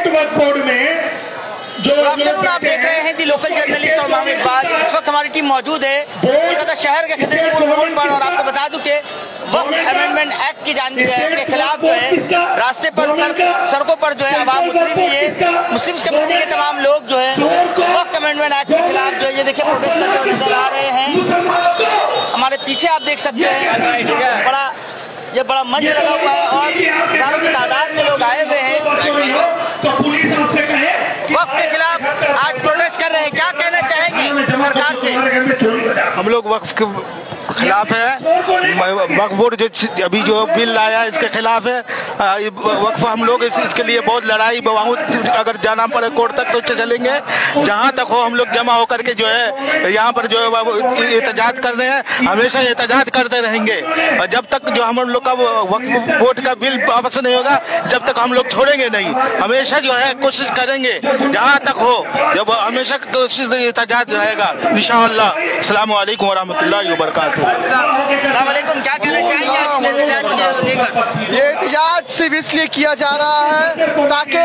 Board में जो आप देख रहे हैं दी लोकल जर्नलिस्ट और मोहम्मद इकबाल। इस वक्त हमारी टीम मौजूद है कोलकाता शहर के खिदमतपुर मोड़ पर, और आपको बता दूं कि वक्फ अमेंडमेंट एक्ट की के खिलाफ जो है रास्ते पर सड़कों पर जो है आवाम उतरी हुई है। मुस्लिम कम्युनिटी के तमाम लोग जो है वक्फ अमेंडमेंट एक्ट के खिलाफ जो है ये देखिए प्रोटेस्ट करते हुए नजर आ रहे हैं। हमारे पीछे आप देख सकते हैं बड़ा मंच लगा हुआ है और हजारों की तादाद में लोग आए हुए हैं वक्त के खिलाफ आज प्रोटेस्ट कर रहे हैं। क्या कहना चाहेंगे सरकार से? हम लोग वक्फ के खिलाफ है। वक्फ बोर्ड अभी जो बिल लाया इसके खिलाफ है। वक्फ हम लोग इसके लिए बहुत लड़ाई बहुत, अगर जाना पड़े कोर्ट तक तो चलेंगे, जहां तक हो हम लोग जमा होकर के जो है यहाँ पर जो है एहतजाज कर रहे हैं, हमेशा एहतजाज करते रहेंगे। और जब तक जो हम लोग का वक्फ बोर्ड का बिल वापस नहीं होगा जब तक हम लोग छोड़ेंगे नहीं। हमेशा जो है कोशिश करेंगे जहाँ तक हो, जब हमेशा कोशिश एहतजाज रहेगा इंशाअल्लाह। अस्सलाम वालेकुम वरहमतुल्लाहि वबरकातुहू। क्या कहना चाहेंगे? ये एहतजाज सिर्फ इसलिए किया जा रहा है ताकि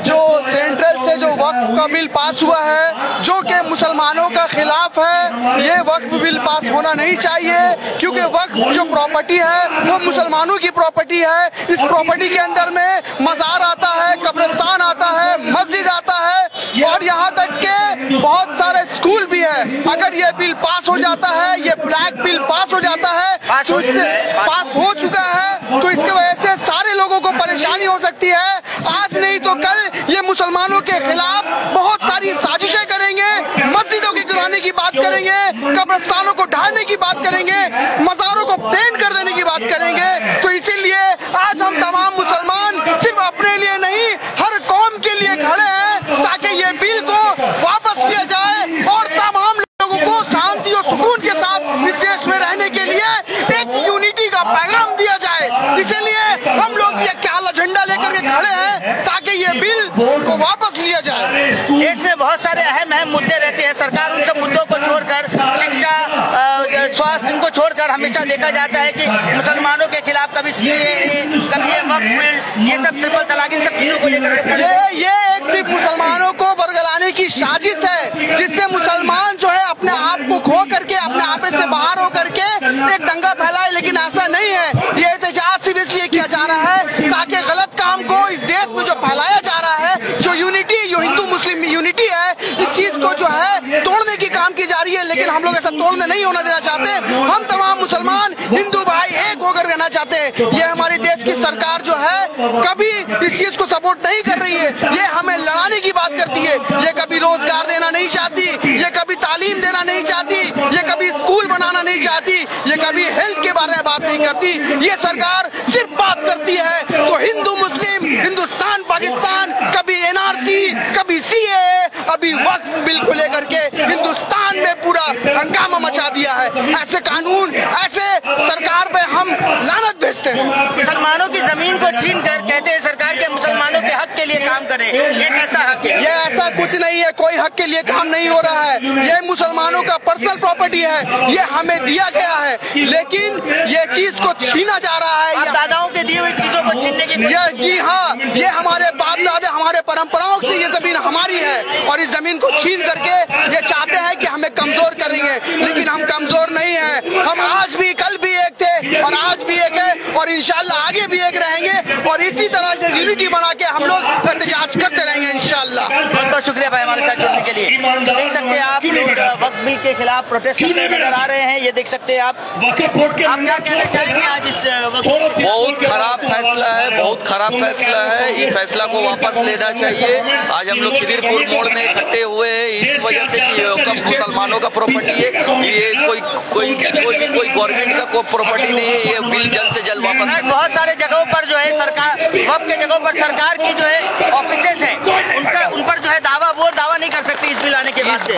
जो सेंट्रल से जो वक्फ का बिल पास हुआ है जो कि मुसलमानों का खिलाफ है, ये वक्फ बिल पास होना नहीं चाहिए, क्योंकि वक्फ जो प्रॉपर्टी है वो मुसलमानों की प्रॉपर्टी है। इस प्रॉपर्टी के अंदर में मज़ार आता है, कब्रिस्तान आता है, मस्जिद आता है और यहाँ तक के बहुत सारे स्कूल भी है। अगर ये बिल पास हो जाता है, ये ब्लैक बिल पास हो जाता है, पास हो चुका है, तो इसकी वजह से सारे लोगों को परेशानी हो सकती है। आज नहीं तो कल ये मुसलमानों के खिलाफ बहुत सारी साजिशें करेंगे, मस्जिदों के गिराने की बात करेंगे, कब्रिस्तानों को ढाने की बात करेंगे, मज़ारों को प्लेन कर देने की बात करेंगे। तो इसीलिए आज हम तमाम मुसलमान सिर्फ अपने लिए नहीं हर कौम के लिए खड़े हैं ताकि ये बिल को वापस लिया जाए और तमाम लोगों को शांति और सुकून के साथ इस देश में रहने के लिए एक यूनिटी का पैगाम दिया जाए। इसीलिए हम लोग ये काला झंडा लेकर के खड़े हैं ताकि ये बिल को वापस लिया जाए। देश में बहुत सारे अहम मुद्दे रहते हैं, सरकार उन सब मुद्दों को छोड़कर शिक्षा, स्वास्थ्य, इनको छोड़कर हमेशा देखा जाता है कि मुसलमानों के खिलाफ कभी CAA, कभी ये वक्फ बिल, ये सब ट्रिपल तलाक, इन सब चीजों को लेकर ये एक सिर्फ मुसलमानों को बरगलाने की साजिश है जिससे मुसलमान जो है अपने आप को खो करके अपने आप से बाहर हो करके एक दंगा फैलाए, लेकिन ऐसा नहीं है। ये एहतजाज सिर्फ इसलिए किया जा रहा है ताकि गलत काम को इस देश में जो फैलाया जा रहा है, जो हिंदू मुस्लिम यूनिटी है, इस चीज को जो है तोड़ने की काम की जा रही है, लेकिन हम लोग ऐसा तोड़ने नहीं होना देना चाहते। हम तमाम मुसलमान हिंदू भाई एक होकर रहना चाहते हैं। ये हमारे देश की सरकार जो है कभी इस चीज को सपोर्ट नहीं कर रही है, ये हमें लड़ाने की बात करती है। ये कभी रोजगार देना नहीं चाहती, ये कभी तालीम देना नहीं चाहती, ये कभी स्कूल बनाना नहीं चाहती, ये कभी हेल्थ के बारे में बात नहीं करती। ये सरकार सिर्फ बात करती है तो हिंदू मुस्लिम, हिंदुस्तान पाकिस्तान, कभी NRC, कभी CAA, अभी वक्फ बिल को लेकर के हिंदुस्तान में पूरा हंगामा मचा दिया है। ऐसे कानून, ऐसे सरकार पे हम लानत भेजते हैं। मुसलमानों की जमीन को छीन कर कहते हैं सरकार के मुसलमानों के हक के लिए काम करे, ये कैसा हक है? ये ऐसा कुछ नहीं है, कोई हक के लिए काम नहीं हो रहा है। ये मुसलमानों का पर्सनल प्रॉपर्टी है, ये हमें दिया गया है, लेकिन ये चीज को छीना जा रहा है। दादाओं के दिए हुई चीजों को छीनने की जी हाँ, ये हमारे बाप दादे, हमारे परंपराओं से ये जमीन हमारी है और इस जमीन को छीन करके ये चाहते हैं कि हमें कमजोर करेंगे, लेकिन हम कमजोर नहीं हैं। हम आज भी, कल भी एक थे और आज भी एक है और इंशाल्लाह आगे भी एक रहेंगे और इसी तरह से यूनिटी बना के हम लोग एहतजाज करते रहेंगे इंशाल्लाह। बहुत बहुत शुक्रिया भाई हमारे साथ जुड़ने के लिए। देख सकते हैं आप लोग वक्फ बिल के खिलाफ प्रोटेस्ट करते हुए नजर आ रहे हैं। ये देख सकते हैं आप क्या कहना चाहेंगे आज इस बहुत खराब फैसला है, बहुत खराब फैसला है। ये फैसला को वापस लेना चाहिए। आज हम लोग खिदमतपुर मोड़ में इकट्ठे हुए हैं इस वजह से कि मुसलमानों का प्रॉपर्टी है, ये कोई गवर्नमेंट का कोई प्रॉपर्टी नहीं है। ये बिल जल्द से जल्द वापस। बहुत सारे जगहों पर जो है सरकार वक्फ के जगहों पर सरकार की जो है ऑफिसेस है उन पर जो है दावा नहीं कर सकते हैं इस बिल आने के बाद से?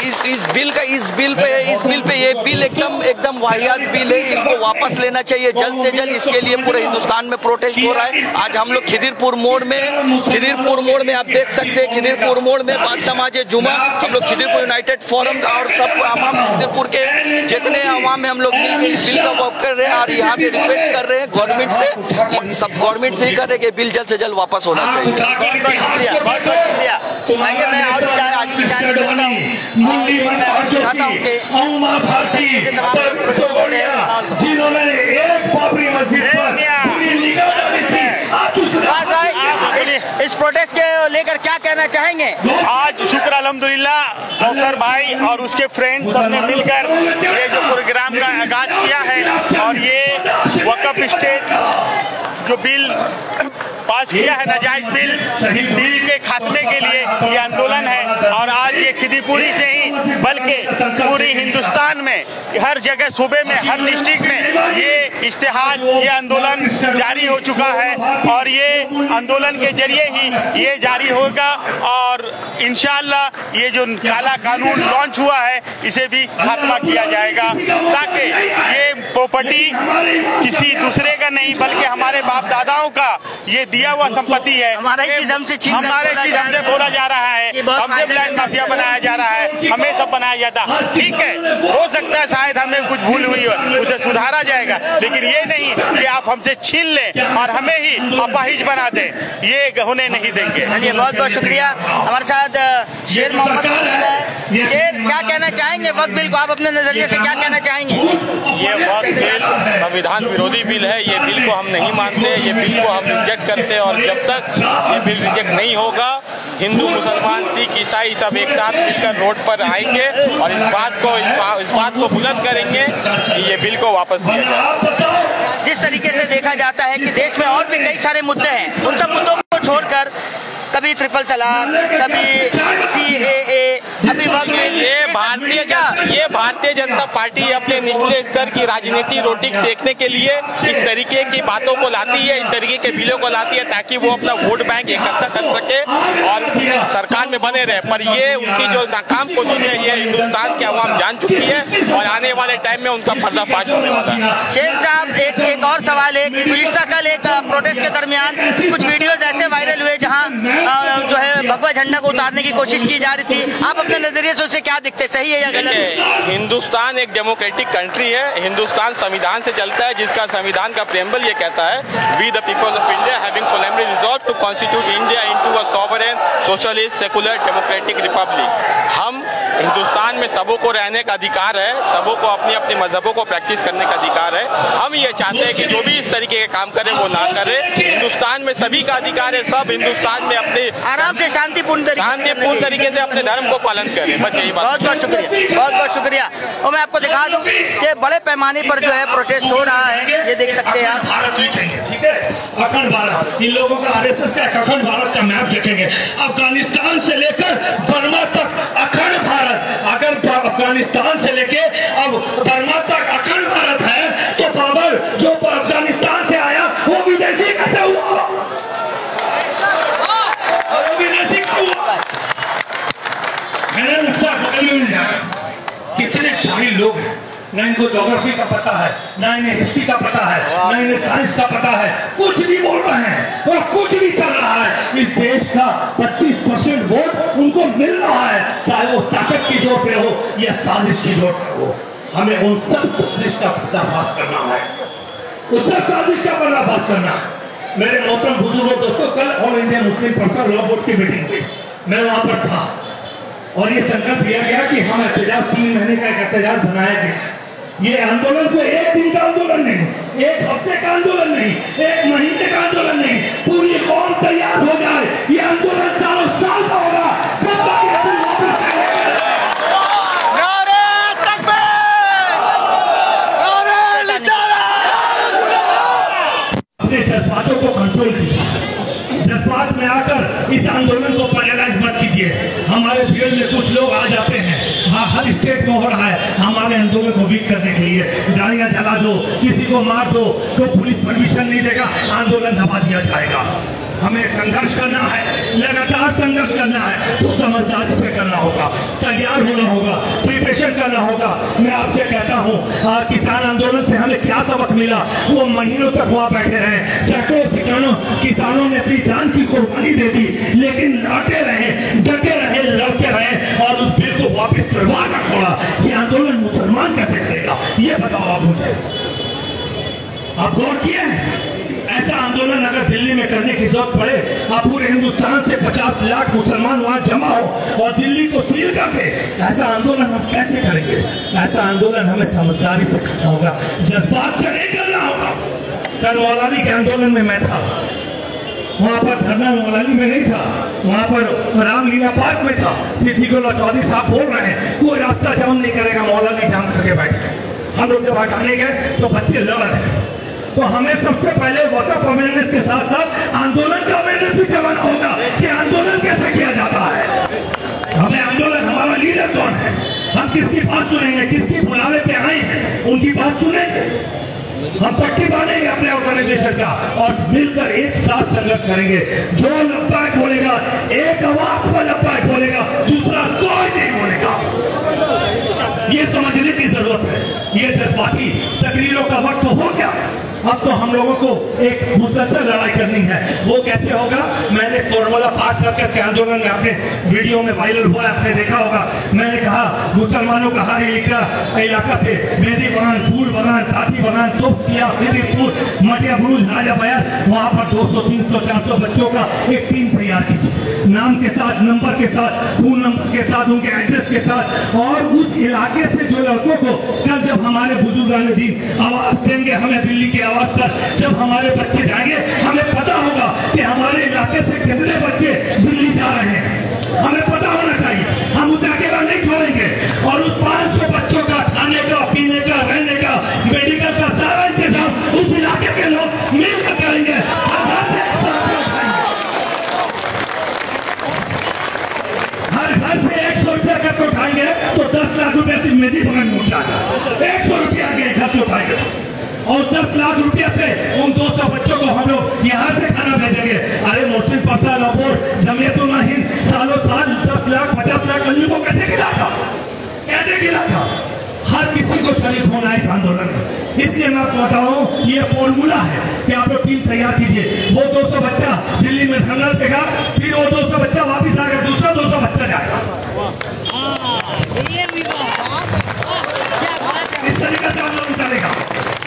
इस बिल पे ये बिल एकदम वाहियात बिल है। इसको वापस लेना चाहिए जल्द से जल्द। इसके लिए पूरे हिंदुस्तान में प्रोटेस्ट हो रहा है। आज हम लोग खिदिरपुर मोड़ में आप देख सकते हैं, खिदिरपुर मोड़ में बाद नमाज़े जुमा हम लोग खिदिरपुर यूनाइटेड फोरम और सब आवाम खिदिरपुर के जितने आवाम में हम लोग मिलकर इस बिल का वर्क कर रहे हैं और यहाँ से रिक्वेस्ट कर रहे हैं गवर्नमेंट से, सब गवर्नमेंट से ही कर रहे हैं कि बिल जल्द से जल्द वापस होना चाहिए। बहुत शुक्रिया। मैं और आज की जान चाहता हूँ कि जिन्होंने एक बाबरी मस्जिद इस प्रोटेस्ट के लेकर क्या कहना चाहेंगे? आज शुक्र अल्हम्दुलिल्लाह कौसर भाई और उसके फ्रेंड सबने मिलकर ये जो प्रोग्राम का आगाज किया है और ये वक्फ स्टेट जो बिल पास किया है, नाजायज बिल, इस बिल के खात्मे के लिए ये आंदोलन है। और आज ये खिदीपुरी से ही बल्कि पूरी हिंदुस्तान में हर जगह सूबे में हर डिस्ट्रिक्ट में ये इश्तिहार, ये आंदोलन जारी हो चुका है और ये आंदोलन के जरिए ही ये जारी होगा। और इंशाअल्लाह ये जो काला कानून लॉन्च हुआ है इसे भी खात्मा किया जाएगा ताकि ये प्रॉपर्टी किसी दूसरे का नहीं बल्कि हमारे बाप दादाओं का ये दिया हुआ संपत्ति है। हमारे चीज हमसे बोला जा रहा है, हमसे ब्लैंड माफिया बनाया जा रहा है, हमें सब बनाया जाता। ठीक है, हो सकता है शायद हमें कुछ भूल हुई हो, उसे सुधारा जाएगा, लेकिन ये नहीं कि आप हमसे छीन लें और हमें ही अपाहिज बना दें, ये होने नहीं देंगे। चलिए, बहुत बहुत शुक्रिया। हमारे साथ शेर मोहम्मद है। शेर, क्या कहना चाहेंगे वक्फ बिल को? आप अपने नजरिए से क्या कहना चाहेंगे? ये वक्फ बिल संविधान विरोधी बिल है। ये बिल को हम नहीं मानते, ये बिल को हम रिजेक्ट करते हैं और जब तक ये बिल रिजेक्ट नहीं होगा हिंदू, मुसलमान, सिख, ईसाई सब एक साथ मिलकर रोड पर आएंगे और इस बात को बुलंद करेंगे कि ये बिल को वापस दिया जाए। जिस तरीके से देखा जाता है कि देश में और भी कई सारे मुद्दे हैं, उन सब मुद्दों को छोड़कर कभी ट्रिपल तलाक, कभी CAA, अभी ये भारतीय जनता पार्टी अपने निचले स्तर की राजनीति रोटी सेकने के लिए इस तरीके की बातों को लाती है, इस तरीके के बिलों को लाती है ताकि वो अपना वोट बैंक इकट्ठा कर सके और सरकार में बने रहे। पर ये उनकी जो नाकाम कोशिश है ये हिंदुस्तान की आवाम जान चुकी है और आने वाले टाइम में उनका पर्दाफाश होने वाला है। शेर साहब, एक और सवाल है। गुज़िश्ता कल एक प्रोटेस्ट के दरमियान कुछ वीडियोज ऐसे वायरल हुए जहाँ जो है भगवा झंडा को उतारने की कोशिश की जा रही थी। आप अपने नजरिए से उसे क्या दिखते, सही है या गलत? हिंदुस्तान एक डेमोक्रेटिक कंट्री है। हिंदुस्तान संविधान से चलता है, जिसका संविधान का प्रेम्बल ये कहता है, we the people of India having solemnly resolve to constitute India into a sovereign socialist secular democratic republic. हम हिंदुस्तान में सबों को रहने का अधिकार है, सबों को अपनी अपनी मजहबों को प्रैक्टिस करने का अधिकार है। हम ये चाहते हैं कि जो भी इस तरीके के काम करे वो ना करे। हिंदुस्तान में सभी का अधिकार है, सब हिंदुस्तान में अपने आराम से शांतिपूर्ण तरीके से अपने धर्म को पालन करें। बस यही बात। बहुत बहुत शुक्रिया, बहुत बहुत शुक्रिया। और मैं आपको दिखा दूं कि बड़े पैमाने पर जो है प्रोटेस्ट हो रहा है, ये देख सकते हैं आप। भारत लिखेंगे, ठीक है, अखंड भारत। इन लोगों का RSS का अखंड भारत का मैप देखेंगे, अफगानिस्तान से लेकर बर्मा तक अखंड भारत। अगर अफगानिस्तान से लेके अब बर्मा तक अखंड भारत है तो बाबर जो अफगानिस्तान से आया वो विदेशी कैसे हुआ? मैंने नक्शा बगल में लिया। कितने जाहिल लोग हैं, ना इनको ज्योग्राफी का पता है, ना इन्हें हिस्ट्री का पता है, ना इन्हें साइंस का पता है, कुछ भी बोल रहे हैं और कुछ भी चल रहा है। इस देश का 25% वोट उनको मिल रहा है, चाहे वो ताकत की जोर पे हो या साजिश की जोर पे हो। हमें उन सब साजिश का पर्दाफाश करना है, उस सब साजिश का पर्दाफाश करना है। मेरे मोहतरम बुजुर्गों दोस्तों, कल all India Muslim personal law board की मीटिंग हुई, मैं वहां पर था और ये संकल्प लिया गया कि हम एहतजाज 3 महीने का एक एहतजाज बनाया गया। ये आंदोलन कोई एक दिन का आंदोलन नहीं, एक हफ्ते का आंदोलन नहीं, एक महीने का आंदोलन नहीं, पूरी कौम तैयार हो जाए। ये आंदोलन सालों साल का होगा। अपने जज्बातों को कंट्रोल कीजिए, जज्बात में आकर इस आंदोलन को पैरालाइज मत कीजिए। हमारे फील्ड में कुछ लोग आ जाते हैं, हाँ, हर स्टेट में हो रहा है हमारे आंदोलन को वीक करने के लिए। गाड़ियां जला दो, किसी को मार दो, तो पुलिस परमिशन नहीं देगा, आंदोलन दबा दिया जाएगा। हमें संघर्ष करना है, लगातार संघर्ष करना है, तो समझदारी से करना होगा, तैयार होना होगा, प्रिपरेशन करना होगा। मैं आपसे कहता हूँ किसान आंदोलन से हमें क्या सबक मिला? वो महीनों तक वहां बैठे रहे, सैकड़ों किसानों ने अपनी जान की कुर्बानी दे दी, लेकिन लड़ते रहे, डटे रहे, लड़ते रहे और उस बिल को वापस करवा कर छोड़ा। ये आंदोलन मुसलमान कैसे करेगा? ये बताओ आप मुझे। आप गौर किए? ऐसा आंदोलन अगर दिल्ली में करने की जरूरत पड़े, आप पूरे हिंदुस्तान से 50 लाख मुसलमान वहां जमा हो और दिल्ली को सील करके, ऐसा आंदोलन हम कैसे करेंगे? ऐसा आंदोलन हमें समझदारी से करना होगा, जज्बात से नहीं करना होगा। कल मौलानी के आंदोलन में मैं था, वहां पर धरना मौलानी में नहीं था, वहां पर रामलीला पार्क में था। सिद्दीक चौधरी साहब बोल रहे हैं कोई रास्ता जाम नहीं करेगा, मौलानी जाम करके बैठे। हम लोग जब हटाने गए तो बच्चे लड़ रहे। तो हमें सबसे पहले वक़्फ़ अवेयरनेस के साथ साथ आंदोलन का अवेयरनेस भी जमाना होगा कि आंदोलन कैसे किया जाता है। हमें आंदोलन, हमारा लीडर कौन है, हम किसकी बात सुनेंगे, किसकी बुलावे पे आए हैं उनकी बात सुनेंगे, हम पट्टी बांधेंगे अपने ऑर्गेनाइजेशन का और मिलकर एक साथ संघर्ष करेंगे। जो लब्बैक बोलेगा, एक आवाज पर लब्बैक बोलेगा, दूसरा कोई नहीं बोलेगा। ये समझने की जरूरत है। ये जज्बाती तकरीरों का वक्त हो गया, अब तो हम लोगों को एक मुसलसल लड़ाई करनी है। वो कैसे होगा? मैंने फॉर्मूला 5 सर्कस के आंदोलन में, आपने वीडियो में वायरल हुआ, आपने देखा होगा, मैंने कहा मुसलमानों का हर इलाका से मेहंदी बगान, फूल बगान, काठी बगान, तोपसिया, फिरिपुर, मटिया बुरुज, राजा बयार, वहां पर 200, 300, 400 बच्चों का एक टीम तैयार कीजिए, नाम के साथ, नंबर के साथ, फोन नंबर के साथ, उनके एड्रेस के साथ। और उस इलाके से जो लड़कों को कल जब हमारे बुजुर्गान दीन आवाज देंगे, हमें दिल्ली की आवाज पर जब हमारे बच्चे जाएंगे, हमें पता होगा कि हमारे इलाके से कितने बच्चे दिल्ली जा रहे हैं, हमें पता होना चाहिए। हम उसे अकेला नहीं छोड़ेंगे और उस 500 बच्चों का खाने का, पीने का, रहने का, मेडिकल का सारा इंतजाम उस इलाके के लोग मिलकर करेंगे। हर घर से 100 रुपया करके उठाएंगे तो 10 लाख रुपए से मेहंदी बगान पहुंचाएगा। 100 रुपया के घर से उठाएंगे और 10 लाख रुपया से उन 200 बच्चों को हम लोग यहाँ से खाना भेजेंगे। अरे मोहसिन पासा लाहौर जमीयतुल हिंद सालों साल 10 लाख 50 लाख आदमी को कैसे गिराता, कैसे गिराता? हर किसी को शरीक होना है इस आंदोलन में। इसलिए मैं आपको बता रहा हूँ, ये फॉर्मूला है कि आप लोग टीम तैयार कीजिए। वो 200 बच्चा दिल्ली में धरना देगा, फिर वो 200 बच्चा वापिस आएगा, दूसरा 200 बच्चा जाएगा। इस तरीके से हम लोग चलेगा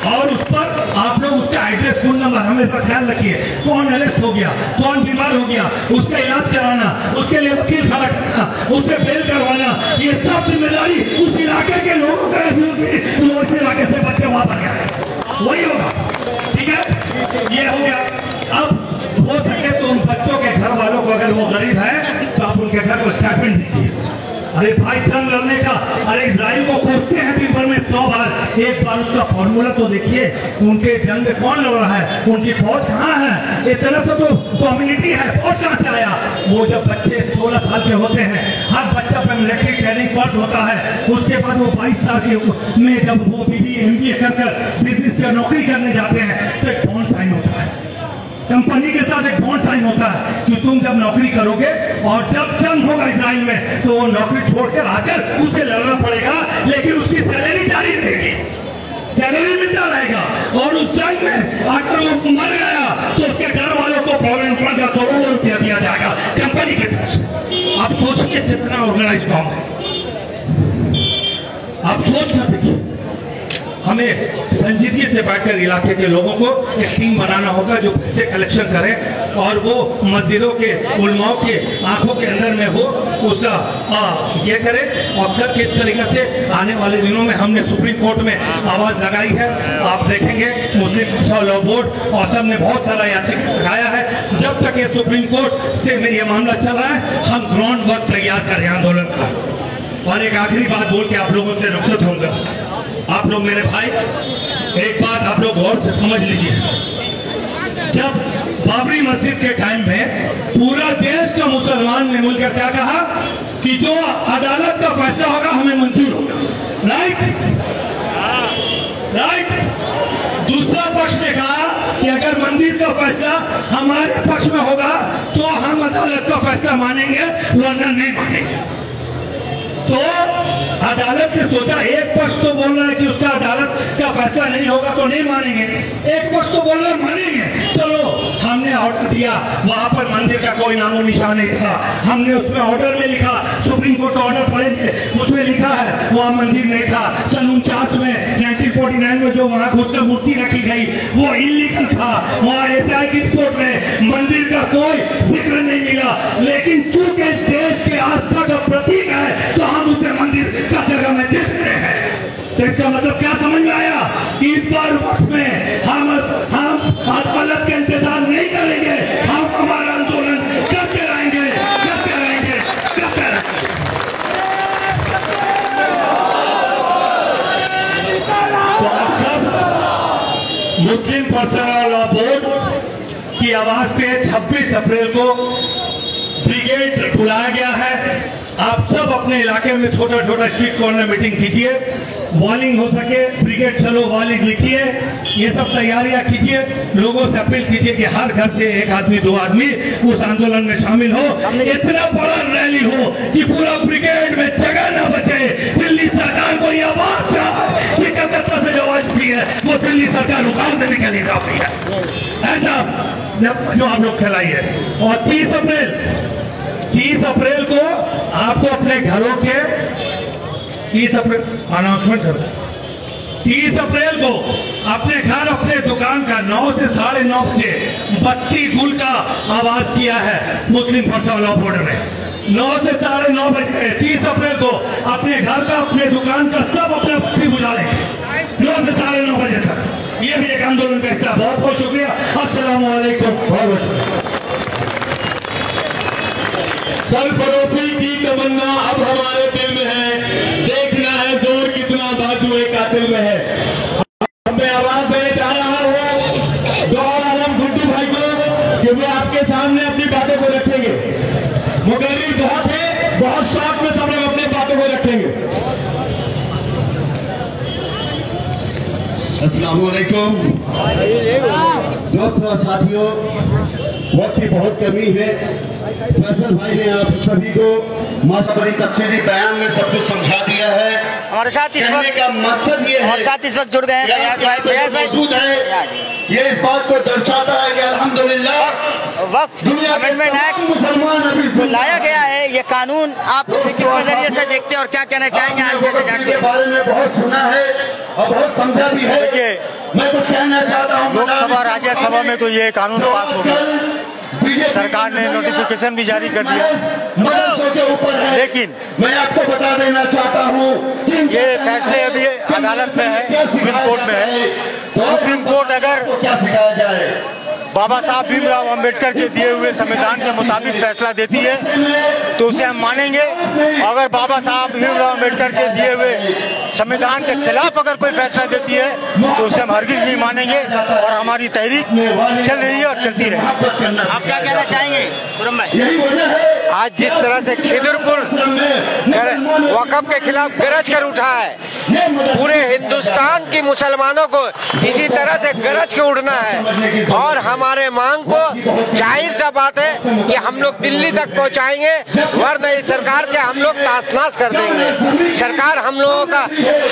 और उस पर आप लोग उसका एड्रेस, फोन नंबर हमेशा ख्याल रखिए। कौन अरेस्ट हो गया, कौन बीमार हो गया, उसका इलाज कराना, उसके लिए वकील खड़ा करना, उसे बेल करवाना, ये सब जिम्मेदारी उस इलाके के लोगों का होगी। तो उस इलाके से बच्चे वहां पर गए, वही होगा। ठीक है, ये हो गया। अब हो सके तो उन बच्चों के घर वालों को, अगर वो गरीब है तो आप उनके घर को स्टाइपेंड दीजिए। अरे भाई जंग लड़ने का, अरे इजराइल को पूछते हैं दिन भर में 100 बार, एक बार उसका फॉर्मूला तो देखिए। उनके जंग में कौन लड़ रहा है, उनकी फौज कहाँ है? एक तरह से तो कम्युनिटी है, फौज कहाँ से आया? वो जब बच्चे 16 साल के होते हैं, हर बच्चा पर मिलिट्री ट्रेनिंग फर्स्ट होता है, उसके बाद वो 22 साल के में जब वो BBA MBA कर बिजनेस या नौकरी करने जाते हैं तो एक बॉन्ड साइन होता है, कंपनी के साथ एक बॉन्ड साइन होता है कि तुम जब नौकरी करोगे और जब जंग होगा इजराइल में तो वो नौकरी छोड़कर आकर उसे लड़ना पड़ेगा, लेकिन उसकी सैलरी जारी रहेगी, सैलरी मिलता रहेगा। और उस जंग में अगर वो मर गया तो उसके घर वालों को फॉरेन का करोड़ों रुपया दिया जाएगा कंपनी की तरफ से। आप सोचिए कितना ऑर्गेनाइज काम है, आप सोच कर देखिए। हमें संजीदगी से बैठकर इलाके के लोगों को एक टीम बनाना होगा जो पैसे कलेक्शन करे और वो मस्जिदों के उलमाओं के आंखों के अंदर में हो, उसका ये करे। और फिर किस तरीके से आने वाले दिनों में हमने सुप्रीम कोर्ट में आवाज लगाई है, आप देखेंगे मुस्लिम लॉ बोर्ड और सब ने बहुत सारा याचिका लगाया है। जब तक ये सुप्रीम कोर्ट से ये मामला चल रहा है, हम ग्राउंड वर्क तैयार करें आंदोलन का। और एक आखिरी बात बोल के आप लोगों से रुखसत होगा। आप लोग मेरे भाई, एक बात आप लोग गौर से समझ लीजिए। जब बाबरी मस्जिद के टाइम में पूरा देश का मुसलमान ने मिलकर क्या कहा कि जो अदालत का फैसला होगा हमें मंजूर होगा, राइट। दूसरा पक्ष ने कहा कि अगर मंदिर का फैसला हमारे पक्ष में होगा तो हम अदालत का फैसला मानेंगे, वरना नहीं मानेंगे। तो अदालत ने सोचा, एक पक्ष तो बोल रहा है कि उसका अदालत का फैसला नहीं होगा तो नहीं मानेंगे, एक पक्ष तो बोल रहा है मानेंगे। चलो हमने ऑर्डर दिया, वहां पर मंदिर का कोई नामो निशान नहीं था। हमने उसमें ऑर्डर में लिखा, सुप्रीम कोर्ट ऑर्डर पढ़ेंगे, उसमें लिखा है वहां मंदिर नहीं था। सन 49 में 1949 में जो वहां घुसकर मूर्ति रखी गई वो इलीगल था। वहां SI की रिपोर्ट में मंदिर का कोई जिक्र नहीं मिला, लेकिन चूंकि इस देश के आस्था का प्रतीक है तो हम उसे मंदिर का जगह में देख रहे हैं। तो इसका मतलब क्या समझ में आया कि इस बार वक्त में हम अदालत का इंतजार नहीं करेंगे, हम हमारा आंदोलन करते रहेंगे, करते रहेंगे, करते रहेंगे। तो आप सब मुस्लिम पर्सनल लॉ बोर्ड की आवाज पे 26 अप्रैल को ब्रिगेड बुलाया गया है। आप सब अपने इलाके में छोटा छोटा स्ट्रीट कॉर्नर मीटिंग कीजिए, वॉलिंग हो सके ब्रिगेड चलो वॉलिंग लिखिए, ये सब तैयारियां कीजिए। लोगों से अपील कीजिए कि हर घर से 1 आदमी 2 आदमी उस आंदोलन में शामिल हो। इतना बड़ा रैली हो कि पूरा ब्रिगेड में जगह न बचे। दिल्ली सरकार को यह आवाज चाहिए, ये कलकत्ता से जो आवाज उठी है वो दिल्ली सरकार उखाड़ देने के लिए काफी है। ऐसा जो आप लोग खिलाइए। और 30 अप्रैल को आपको अपने घरों के 30 अप्रैल अनाउंसमेंट कर 30 अप्रैल को अपने घर अपने दुकान का 9 से 9:30 बजे बत्ती गुल का आवाज किया है मुस्लिम पर्सनल लॉ बोर्ड ने। 9 से 9:30 बजे 30 अप्रैल को अपने घर का अपने दुकान का सब अपना बत्ती बुझा लेंगे 9 से 9:30 बजे तक। ये भी एक आंदोलन का हिस्सा। बहुत बहुत शुक्रिया। अस्सलाम वालेकुम। बहुत बहुत शुक्रिया। सरफरोशी की तमन्ना अब हमारे दिल में है, देखना है जोर कितना बाजुए कातिल में है। मैं आवाज देने जा रहा हूँ गौर आलम गुड्डू भाई को कि वे आपके सामने अपनी बातों को रखेंगे। मुकर्रिर बहुत है, बहुत शौक में सब लोग अपनी बातों को रखेंगे। अस्सलाम वालेकुम दोस्तों, साथियों, वक्त की बहुत कमी है। फैसल भाई ने आप सभी को बड़ी तफसीली बयान में सब कुछ समझा दिया है। हमारे साथ इस वक्त का मकसद ये है, साथ इस वक्त जुड़ गए हैं फैयाज भाई मौजूद है। ये इस बात को दर्शाता है कि अल्हम्दुलिल्लाह वक्त अमेंडमेंट एक्ट मुसलमान अभी लाया गया है। ये कानून आप इसे किस नजरिए से देखते हैं और क्या कहना चाहेंगे आज के बारे में बहुत सुना है और बहुत समझा भी है। मैं कुछ कहना चाहता हूँ। लोकसभा राज्यसभा में तो ये कानून पास हो गया, सरकार ने नोटिफिकेशन भी जारी कर दिया, लेकिन मैं आपको बता देना चाहता हूँ ये फैसले अभी अदालत में है, सुप्रीम कोर्ट में है। सुप्रीम कोर्ट अगर क्या सिखाया जाए, बाबा साहब भीमराव अंबेडकर के दिए हुए संविधान के मुताबिक फैसला देती है तो उसे हम मानेंगे। अगर बाबा साहब भीमराव अंबेडकर के दिए हुए संविधान के खिलाफ अगर कोई फैसला देती है तो उसे हम हरगिज नहीं मानेंगे और हमारी तहरीक चल रही है और चलती रहेगी। आप क्या कहना चाहेंगे खुर्रम भाई? यही वजह है आज जिस तरह से खिदरपुर वक़्फ़ के खिलाफ गरज कर उठा है, पूरे हिंदुस्तान की मुसलमानों को इसी तरह से गरज के उठना है। और हमारे मांग को जाहिर सा बात है कि हम लोग दिल्ली तक पहुंचाएंगे, वरना इस सरकार के हम लोग तासनास कर देंगे। सरकार हम लोगों का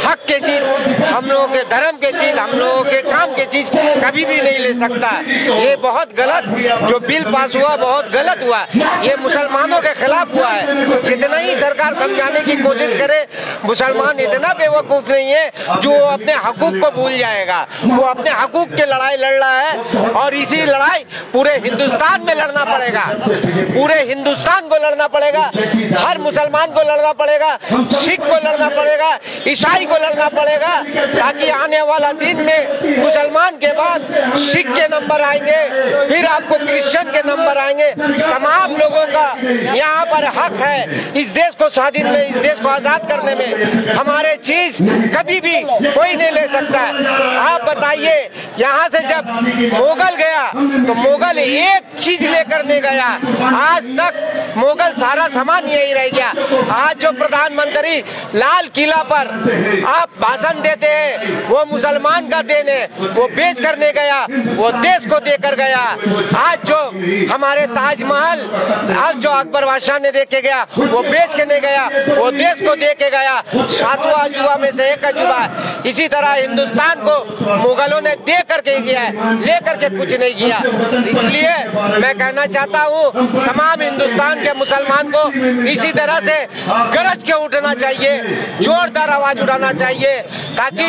हक के चीज, हम लोगों के धर्म के चीज, हम लोगों के काम के चीज कभी भी नहीं ले सकता। ये बहुत गलत, जो बिल पास हुआ बहुत गलत हुआ। ये मुसलमानों के खिलाफ हुआ है। जितना ही सरकार समझाने की कोशिश करे, मुसलमान इतना बेवकूफ नहीं है जो अपने हकूक को भूल जाएगा। वो अपने हकूक की लड़ाई लड़ रहा है और इसी लड़ाई पूरे हिंदुस्तान में लड़ना पड़ेगा। पूरे हिंदुस्तान को लड़ना पड़ेगा, हर मुसलमान को लड़ना पड़ेगा, सिख को लड़ना पड़ेगा, ईसाई को लड़ना पड़ेगा, ताकि आने वाला दिन में मुसलमान के बाद सिख के नंबर आएंगे, फिर आपको क्रिश्चियन के नंबर आएंगे। तमाम लोगों का यहाँ पर हक है इस देश को स्वाधीन में, इस देश को आजाद करने में। हमारे चीज चीज कभी भी कोई नहीं ले सकता। आप बताइए, यहाँ से जब मुगल गया तो मुगल एक चीज लेकर नहीं गया, आज तक मुगल सारा सामान यही रह गया। आज जो प्रधानमंत्री लाल किला पर आप भाषण देते हैं वो मुसलमान का देन है, वो बेच करने गया, वो देश को देकर गया। आज जो हमारे ताजमहल आज जो अकबर बादशाह ने देके गया वो बेच के नहीं गया, वो देश को दे के गया। 7वां अजूबा में से एक अजूबा है। इसी तरह हिंदुस्तान को मुगलों ने दे करके गया है, ले करके कुछ नहीं किया। इसलिए मैं कहना चाहता हूँ तमाम हिंदुस्तान के मुसलमान को इसी तरह से गरज के उठना चाहिए, जोरदार आवाज उठाना चाहिए, ताकि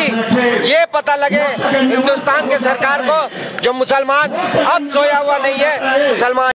ये पता लगे हिंदुस्तान के सरकार को जो मुसलमान अब सोया हुआ नहीं है, मुसलमान